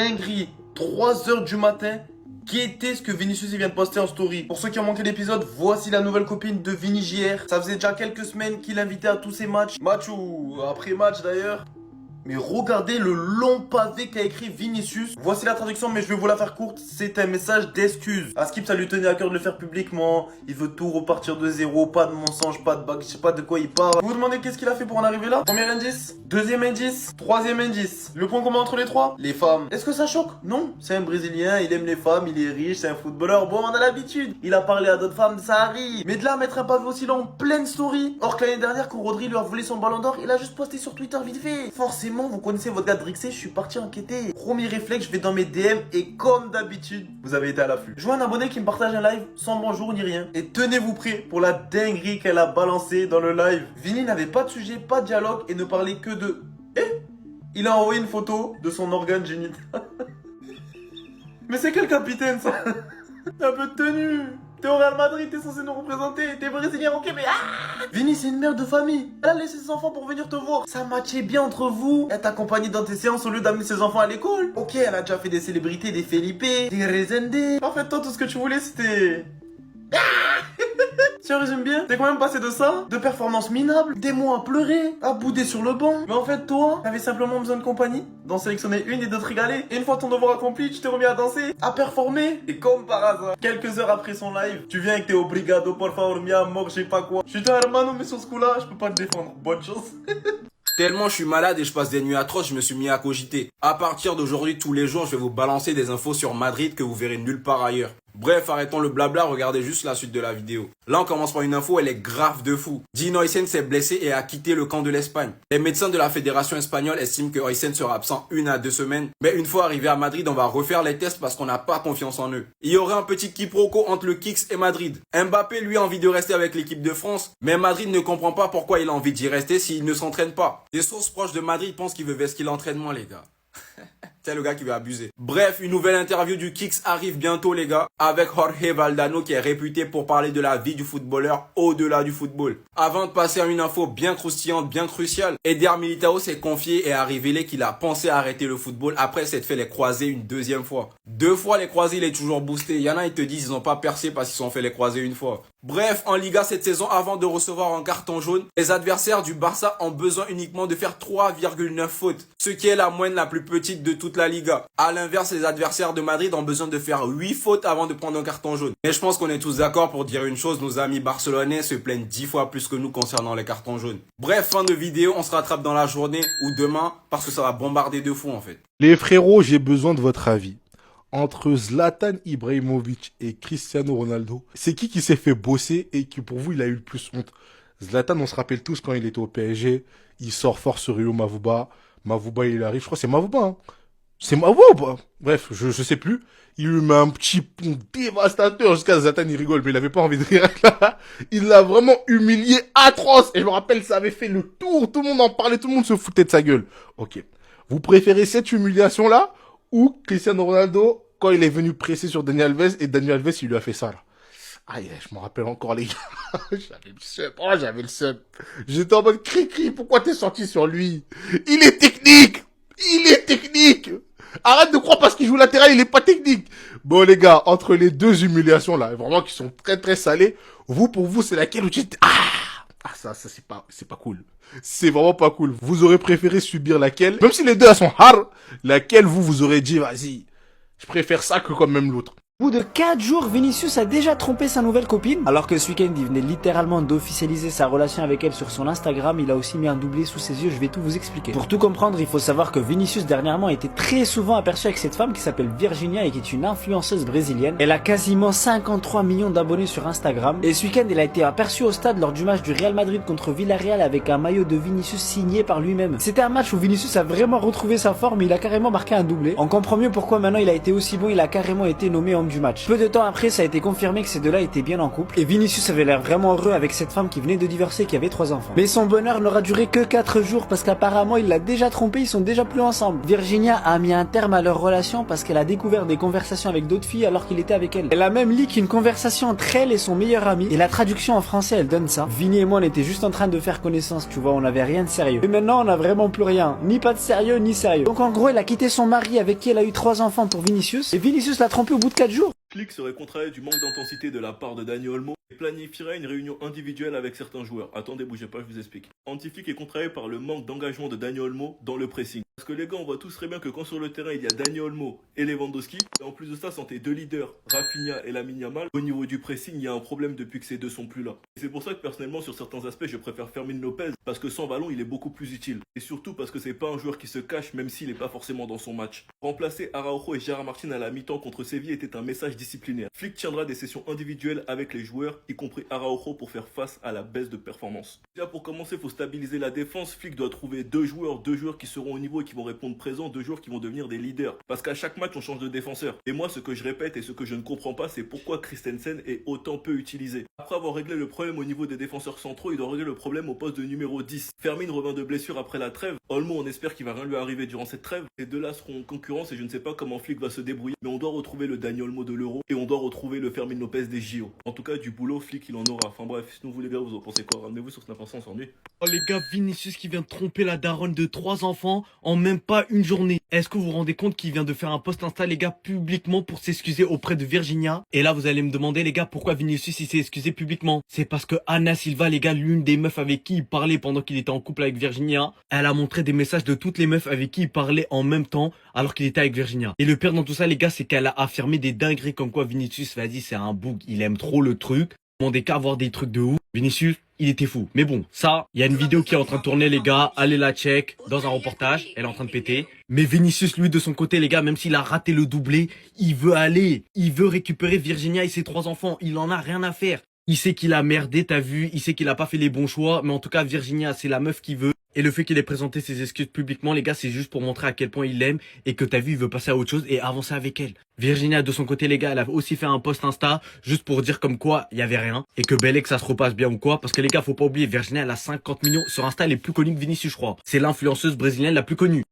Dinguerie, 3 h du matin. Guettez ce que Vinicius vient de poster en story. Pour ceux qui ont manqué l'épisode, voici la nouvelle copine de Vini JR. Ça faisait déjà quelques semaines qu'il invitait à tous ses matchs. Match ou après match d'ailleurs. Mais regardez le long pavé qu'a écrit Vinicius. Voici la traduction, mais je vais vous la faire courte. C'est un message d'excuse. À Skip, ça lui tenait à cœur de le faire publiquement. Il veut tout repartir de zéro. Pas de mensonge, pas de bague. Je sais pas de quoi il parle. Vous vous demandez qu'est-ce qu'il a fait pour en arriver là? Premier indice, deuxième indice, troisième indice. Le point commun entre les trois? Les femmes. Est-ce que ça choque? Non. C'est un Brésilien, il aime les femmes, il est riche, c'est un footballeur. Bon, on a l'habitude. Il a parlé à d'autres femmes, ça arrive. Mais de là à mettre un pavé aussi long, pleine story. Or que l'année dernière, quand Rodri lui a volé son ballon d'or, il a juste posté sur Twitter vite fait. Forcément, vous connaissez votre gars de Drixé, je suis parti enquêter. Premier réflexe, je vais dans mes DM et comme d'habitude, vous avez été à l'affût. Je vois un abonné qui me partage un live sans bonjour ni rien. Et tenez-vous prêts pour la dinguerie qu'elle a balancée dans le live. Vini n'avait pas de sujet, pas de dialogue et ne parlait que de... Il a envoyé une photo de son organe génital. Mais c'est quel capitaine ça? Un peu de tenue. T'es au Real Madrid, t'es censé nous représenter. T'es brésilien, ok, mais Vini, c'est une mère de famille. Elle a laissé ses enfants pour venir te voir. Ça matchait bien entre vous. Elle t'accompagnait dans tes séances au lieu d'amener ses enfants à l'école. Ok, elle a déjà fait des célébrités, des Felipe, des Rezende. En fait, toi, tout ce que tu voulais, c'était... Si on résume bien, t'es quand même passé de ça, de performances minables, des mois à pleurer, à bouder sur le banc. Mais en fait, toi, t'avais simplement besoin de compagnie, d'en sélectionner une et de te régaler. Et une fois ton devoir accompli, tu t'es remis à danser, à performer. Et comme par hasard, quelques heures après son live, tu viens avec tes obrigado, por favor, mi amor, je sais pas quoi. Je suis un hermano, mais sur ce coup-là, je peux pas te défendre. Bonne chance. Tellement je suis malade et je passe des nuits atroces, je me suis mis à cogiter. À partir d'aujourd'hui, tous les jours, je vais vous balancer des infos sur Madrid que vous verrez nulle part ailleurs. Bref, arrêtons le blabla, regardez juste la suite de la vidéo. Là, on commence par une info, elle est grave de fou. Dino Aysen s'est blessé et a quitté le camp de l'Espagne. Les médecins de la fédération espagnole estiment que Aysen sera absent 1 à 2 semaines. Mais une fois arrivé à Madrid, on va refaire les tests parce qu'on n'a pas confiance en eux. Il y aurait un petit quiproquo entre le Kicks et Madrid. Mbappé, lui, a envie de rester avec l'équipe de France. Mais Madrid ne comprend pas pourquoi il a envie d'y rester s'il ne s'entraîne pas. Des sources proches de Madrid pensent qu'il veut vesquer l'entraînement, les gars. C'est le gars qui veut abuser. Bref, une nouvelle interview du Kicks arrive bientôt, les gars, avec Jorge Valdano qui est réputé pour parler de la vie du footballeur au-delà du football. Avant de passer à une info bien croustillante, bien cruciale, Eder Militao s'est confié et a révélé qu'il a pensé à arrêter le football après s'être fait les croisés une deuxième fois. 2 fois les croisés, il est toujours boosté. Il y en a, ils te disent ils n'ont pas percé parce qu'ils se sont fait les croisés une fois. Bref, en Liga cette saison, avant de recevoir un carton jaune, les adversaires du Barça ont besoin uniquement de faire 3,9 fautes, ce qui est la moyenne la plus petite de toute la Liga. À l'inverse, les adversaires de Madrid ont besoin de faire 8 fautes avant de prendre un carton jaune. Mais je pense qu'on est tous d'accord pour dire une chose, nos amis barcelonais se plaignent 10 fois plus que nous concernant les cartons jaunes. Bref, fin de vidéo, on se rattrape dans la journée ou demain parce que ça va bombarder de fou en fait. Les frérots, j'ai besoin de votre avis. Entre Zlatan Ibrahimovic et Cristiano Ronaldo, c'est qui s'est fait bosser et qui pour vous il a eu le plus honte? Zlatan, on se rappelle tous quand il était au PSG, il sort fort sur Rio Mavuba. Mavuba il arrive, je crois que c'est Mavuba. Hein. C'est Mavuba. Bref, je sais plus. Il lui met un petit pont dévastateur jusqu'à Zlatan il rigole, mais il avait pas envie de rire. Il l'a vraiment humilié atroce. Et je me rappelle, ça avait fait le tour, tout le monde en parlait, tout le monde se foutait de sa gueule. Ok. Vous préférez cette humiliation là? Ou Cristiano Ronaldo, quand il est venu presser sur Dani Alves, et Dani Alves, il lui a fait ça, là. Aïe, je me rappelle encore, les gars. J'avais le seum. Oh, j'avais le seum. J'étais en mode cri-cri, pourquoi t'es sorti sur lui? Il est technique! Il est technique! Arrête de croire parce qu'il joue latéral, il est pas technique. Bon, les gars, entre les deux humiliations, là, vraiment, qui sont très, très salées, pour vous, c'est laquelle où tu dis, ça, c'est pas cool. C'est vraiment pas cool. Vous aurez préféré subir laquelle? Même si les deux, elles sont hard, laquelle vous aurez dit, vas-y, je préfère ça que quand même l'autre. Au bout de 4 jours, Vinicius a déjà trompé sa nouvelle copine. Alors que ce week-end, il venait littéralement d'officialiser sa relation avec elle sur son Instagram, il a aussi mis un doublé sous ses yeux, je vais tout vous expliquer. Pour tout comprendre, il faut savoir que Vinicius dernièrement a été très souvent aperçu avec cette femme qui s'appelle Virginia et qui est une influenceuse brésilienne. Elle a quasiment 53 millions d'abonnés sur Instagram. Et ce week-end, elle a été aperçue au stade lors du match du Real Madrid contre Villarreal avec un maillot de Vinicius signé par lui-même. C'était un match où Vinicius a vraiment retrouvé sa forme et il a carrément marqué un doublé. On comprend mieux pourquoi maintenant il a été aussi bon, il a carrément été nommé homme du match. Peu de temps après, ça a été confirmé que ces deux-là étaient bien en couple et Vinicius avait l'air vraiment heureux avec cette femme qui venait de divorcer et qui avait 3 enfants. Mais son bonheur n'aura duré que 4 jours parce qu'apparemment il l'a déjà trompé, ils sont déjà plus ensemble. Virginia a mis un terme à leur relation parce qu'elle a découvert des conversations avec d'autres filles alors qu'il était avec elle. Elle a même leak une conversation entre elle et son meilleur ami et la traduction en français elle donne ça. Vinny et moi on était juste en train de faire connaissance, tu vois, on n'avait rien de sérieux. Et maintenant on a vraiment plus rien, ni pas de sérieux ni sérieux. Donc en gros elle a quitté son mari avec qui elle a eu 3 enfants pour Vinicius et Vinicius l'a trompé au bout de 4 jours. Flick serait contrarié du manque d'intensité de la part de Dani Olmo et planifierait une réunion individuelle avec certains joueurs. Attendez, bougez pas, je vous explique. Anti-Flick est contrarié par le manque d'engagement de Dani Olmo dans le pressing. Parce que les gars, on voit tous très bien que quand sur le terrain il y a Dani Olmo et Lewandowski, et en plus de ça, sans tes deux leaders, Rafinha et Lamine Yamal, au niveau du pressing, il y a un problème depuis que ces deux sont plus là. Et c'est pour ça que personnellement, sur certains aspects, je préfère Fermin Lopez, parce que sans ballon, il est beaucoup plus utile. Et surtout parce que c'est pas un joueur qui se cache, même s'il est pas forcément dans son match. Remplacer Araujo et Gerard Martin à la mi-temps contre Séville était un message disciplinaire. Flick tiendra des sessions individuelles avec les joueurs, y compris Araujo, pour faire face à la baisse de performance. Déjà pour commencer, il faut stabiliser la défense. Flick doit trouver deux joueurs qui seront au niveau et qui vont répondre présent, deux joueurs qui vont devenir des leaders. Parce qu'à chaque match, on change de défenseur. Et moi, ce que je répète et ce que je ne comprends pas, c'est pourquoi Christensen est autant peu utilisé. Après avoir réglé le problème au niveau des défenseurs centraux, il doit régler le problème au poste de numéro 10. Fermin revient de blessure après la trêve. Olmo, on espère qu'il va rien lui arriver durant cette trêve. Ces deux-là seront en concurrence et je ne sais pas comment Flick va se débrouiller. Mais on doit retrouver le Dani Olmo de l'Euro et on doit retrouver le Fermin Lopez des JO. En tout cas, du boulot, Flick, il en aura. Enfin bref, sinon vous les gars, vous en pensez quoi? Ramenez-vous sur Snap, on s'ennuie. Oh les gars, Vinicius qui vient de tromper la daronne de 3 enfants en même pas une journée. Est-ce que vous vous rendez compte qu'il vient de faire un post Insta, les gars, publiquement pour s'excuser auprès de Virginia? Et là, vous allez me demander, les gars, pourquoi Vinicius il s'est excusé publiquement? C'est parce que Anna Silva, les gars, l'une des meufs avec qui il parlait pendant qu'il était en couple avec Virginia, elle a montré des messages de toutes les meufs avec qui il parlait en même temps alors qu'il était avec Virginia. Et le pire dans tout ça, les gars, c'est qu'elle a affirmé des dingueries comme quoi Vinicius, vas-y, c'est un bouc, il aime trop le truc. Demandez qu'à voir des trucs de ouf. Vinicius, il était fou. Mais bon, ça, il y a une vidéo qui est en train de tourner, les gars. Allez la check dans un reportage. Elle est en train de péter. Mais Vinicius, lui, de son côté, les gars, même s'il a raté le doublé, il veut aller. Il veut récupérer Virginia et ses 3 enfants. Il en a rien à faire. Il sait qu'il a merdé, t'as vu. Il sait qu'il a pas fait les bons choix. Mais en tout cas, Virginia, c'est la meuf qu'il veut. Et le fait qu'il ait présenté ses excuses publiquement, les gars, c'est juste pour montrer à quel point il l'aime et que t'as vu, il veut passer à autre chose et avancer avec elle. Virginia, de son côté, les gars, elle a aussi fait un post Insta juste pour dire comme quoi il y avait rien et que bel est que ça se repasse bien ou quoi. Parce que les gars, faut pas oublier, Virginia, elle a 50 millions. Sur Insta, elle est plus connue que Vinicius, je crois. C'est l'influenceuse brésilienne la plus connue.